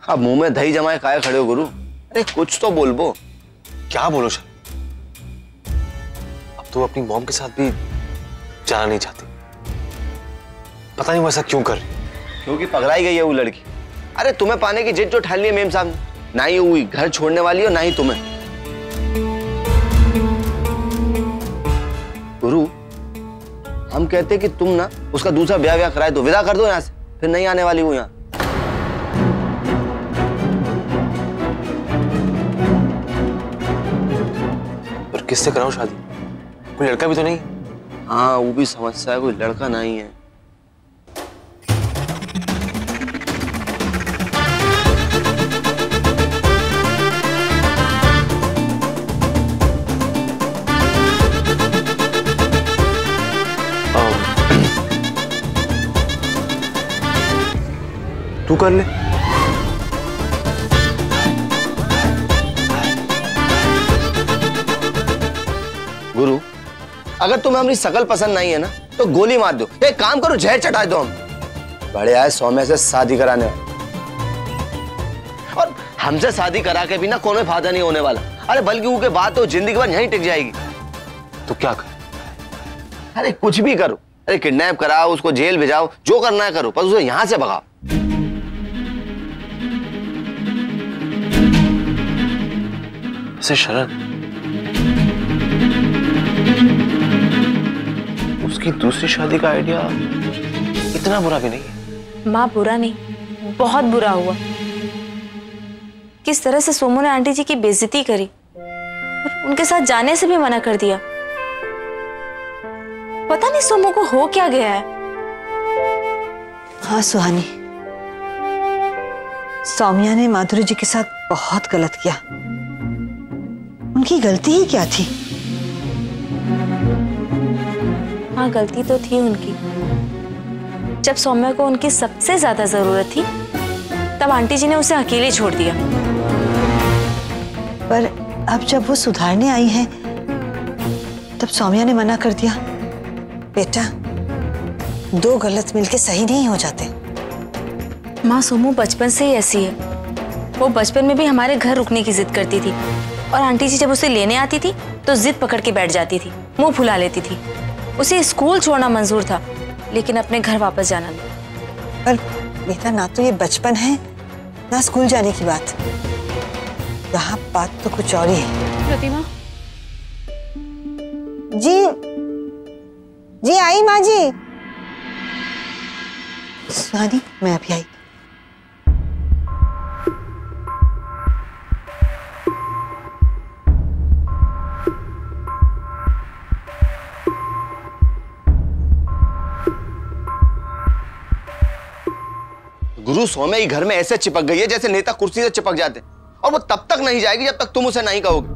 अब मुंह में दही जमाए खाए खड़े हो गुरु। अरे कुछ तो बोल बो। क्या बोलो सर? अब तो अपनी मॉम के साथ भी जाना नहीं चाहती। पता नहीं वो ऐसा क्यों कर रही। क्योंकि पगलाई गई है वो लड़की। अरे तुम्हें पाने की जिद जो ठान ली है मेम साहब ने, ना ही हुई घर छोड़ने वाली हो ना ही तुम्हें। गुरु हम कहते कि तुम ना उसका दूसरा ब्याह कराए दो, विदा कर दो यहाँ से, फिर नहीं आने वाली वो यहाँ। पर किससे कराऊं शादी? कोई लड़का भी तो नहीं। हाँ वो भी समस्या है, कोई लड़का नहीं है। तू कर ले। गुरु अगर तुम्हें हमारी शकल पसंद नहीं है ना तो गोली मार दो, एक काम करो जहर चटा दो। हम बड़े आए सौम्या से शादी कराने, और हमसे शादी करा के भी ना कोई फायदा नहीं होने वाला। अरे बल्कि उनके बाद तो जिंदगी भर यहीं टिक जाएगी। तो क्या कर? अरे कुछ भी करो, अरे किडनैप कराओ, उसको जेल भेजाओ, जो करना है करो, पर उसे यहां से भगाओ। से शरण, उसकी दूसरी शादी का आइडिया इतना बुरा भी नहीं है। माँ बुरा नहीं, बहुत बुरा हुआ। किस तरह से सोमू ने आंटी जी की बेइज्जती करी और उनके साथ जाने से भी मना कर दिया। पता नहीं सोमू को हो क्या गया है। हाँ सुहानी, सौम्या ने माधुरी जी के साथ बहुत गलत किया। उनकी गलती ही क्या थी? हाँ गलती तो थी उनकी। जब सौम्या को उनकी सबसे ज्यादा जरूरत थी तब आंटी जी ने उसे अकेले छोड़ दिया। पर अब जब वो सुधारने आई है तब सौम्या ने मना कर दिया। बेटा, दो गलत मिलके सही नहीं हो जाते। माँ सोमू बचपन से ही ऐसी है। वो बचपन में भी हमारे घर रुकने की जिद करती थी और आंटी जी जब उसे लेने आती थी तो जिद पकड़ के बैठ जाती थी, मुंह फुला लेती थी। उसे स्कूल छोड़ना मंजूर था लेकिन अपने घर वापस जाना नहीं। पर बेटा, ना तो ये बचपन है ना स्कूल जाने की बात। यहाँ बात तो कुछ और ही है। प्रतिमा जी, जी आई माँ जी। सुहानी, मैं अभी आई। गुरु सौम्या ही घर में ऐसे चिपक गई है जैसे नेता कुर्सी से चिपक जाते, और वो तब तक नहीं जाएगी जब तक तुम उसे नहीं कहोगे।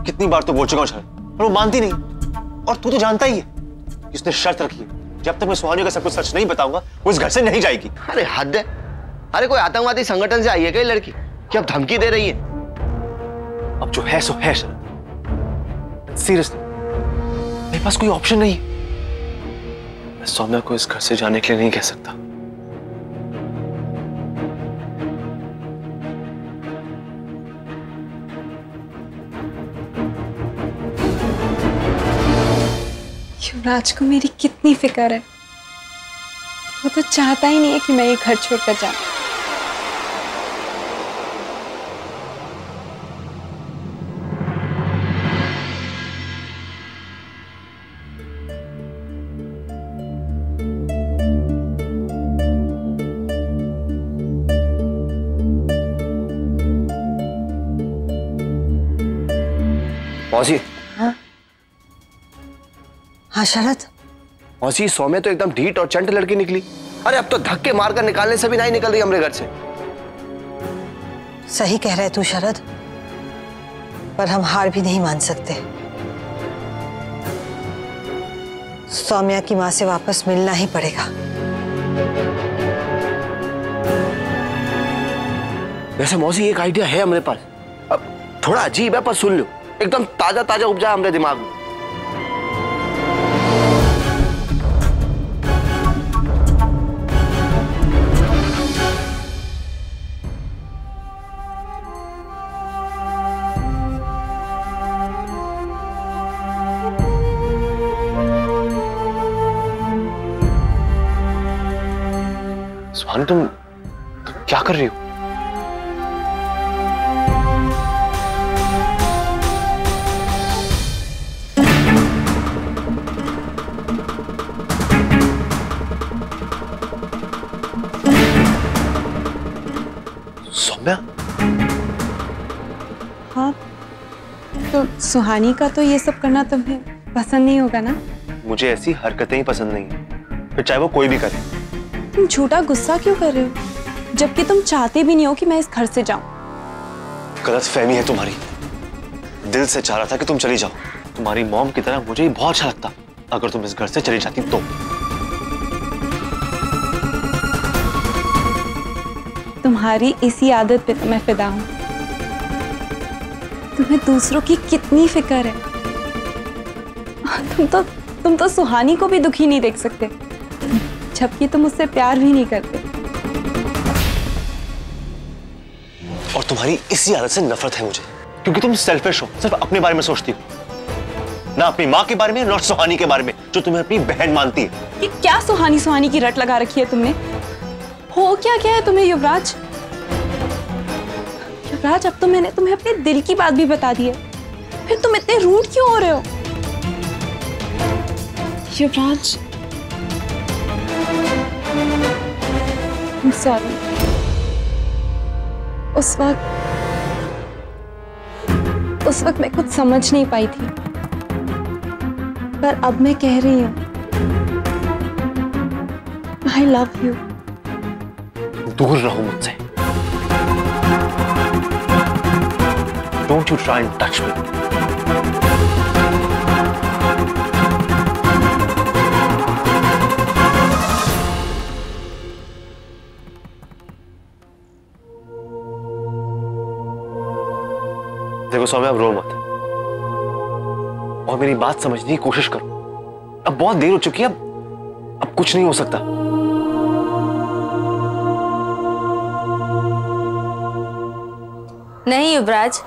कितनी बार तो बोल चुका हूं शरण, पर वो मानती नहीं। और तू तो जानता ही है कि उसने शर्त रखी है, जब तक मैं सुहानी का सब कुछ सच नहीं बताऊंगा वो इस घर से नहीं जाएगी। अरे हद है। अरे कोई आतंकवादी संगठन से आई है क्या लड़की कि अब धमकी दे रही है? अब जो है सो है शरण। सीरियसली मेरे पास कोई ऑप्शन नहीं। मैं सौम्या को इस घर से जाने के लिए नहीं कह सकता। युवराज को मेरी कितनी फिक्र है। वो तो चाहता ही नहीं है कि मैं ये घर छोड़कर जाऊं। मौसी। हाँ हाँ शरद। मौसी, सौम्या तो एकदम ढीठ और चंट लड़की निकली। अरे अब तो धक्के मारकर निकालने से भी नहीं निकल रही हमारे घर से। सही कह रहे तू शरद, पर हम हार भी नहीं मान सकते। सौम्या की मां से वापस मिलना ही पड़ेगा। वैसे मौसी एक आइडिया है हमारे पास। अब थोड़ा अजीब है पर सुन लो, एकदम ताजा ताजा उपजा हमारे दिमाग में। भानु तुम क्या कर रही हो? सौम्या? हाँ, तो सुहानी का तो ये सब करना तुम्हें पसंद नहीं होगा ना? मुझे ऐसी हरकतें ही पसंद नहीं है, फिर चाहे वो कोई भी करे। तुम झूठा गुस्सा क्यों कर रहे हो, जबकि तुम चाहते भी नहीं हो कि मैं इस घर से जाऊं। गलतफहमी है तुम्हारी। दिल से चाह रहा था कि तुम चली जाओ। तुम्हारी मॉम की तरह मुझे ही बहुत अच्छा लगता अगर तुम इस घर से चली जाती तो। तुम्हारी इसी आदत पे तो मैं फिदा हूं। तुम्हें दूसरों की कितनी फिक्र है। तुम तो सुहानी को भी दुखी नहीं देख सकते, जबकि तुम उससे प्यार भी नहीं करते। और तुम्हारी इसी आदत से नफरत है मुझे, क्योंकि तुम सेल्फिश हो, सिर्फ अपने बारे में सोचती हो, ना अपनी माँ के बारे में ना सुहानी के बारे में, जो तुम्हें अपनी बहन मानती है। ये क्या सुहानी की रट लगा रखी है तुमने? हो क्या क्या है तुम्हें युवराज? युवराज, अब तो मैंने तुम्हें अपने दिल की बात भी बता दी है, फिर तुम इतने रूड क्यों हो रहे हो? युवराज, सॉरी। उस वक्त मैं कुछ समझ नहीं पाई थी, पर अब मैं कह रही हूँ, I love you। दूर रहो मुझसे। Don't you try and touch me। देखो सौम्या, अब रो मत और मेरी बात समझने की कोशिश करो। अब बहुत देर हो चुकी है, अब कुछ नहीं हो सकता। नहीं युवराज,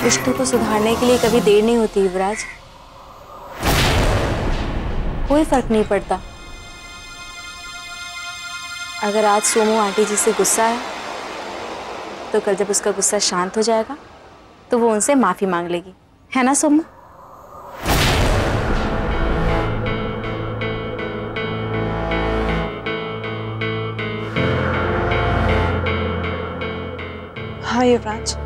रिश्तों को सुधारने के लिए कभी देर नहीं होती युवराज। कोई फर्क नहीं पड़ता। अगर आज सोमू आंटी जी से गुस्सा है, तो कल जब उसका गुस्सा शांत हो जाएगा तो वो उनसे माफी मांग लेगी, है ना सोमू? हाँ युवराज,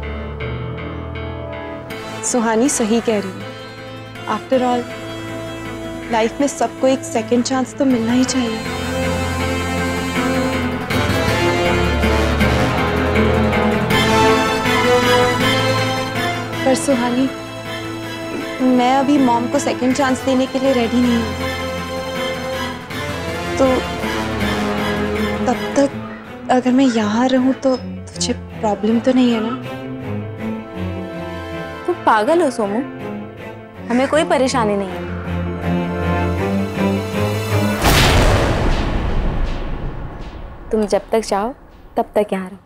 सुहानी सही कह रही है। आफ्टर ऑल लाइफ में सबको एक सेकंड चांस तो मिलना ही चाहिए। पर सुहानी, मैं अभी मॉम को सेकंड चांस देने के लिए रेडी नहीं हूँ। तो तब तक अगर मैं यहाँ रहूँ तो तुझे प्रॉब्लम तो नहीं है ना? तुम पागल हो सोमू, हमें कोई परेशानी नहीं है। तुम जब तक चाहो तब तक यहाँ रहो।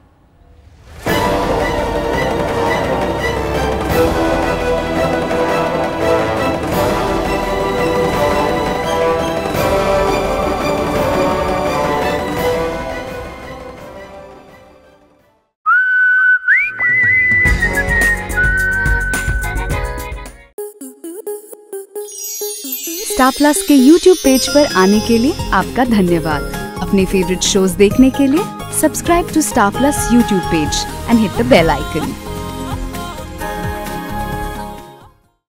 स्टार प्लस के YouTube पेज पर आने के लिए आपका धन्यवाद। अपने फेवरेट शोज देखने के लिए subscribe to Star Plus YouTube page and hit the bell icon.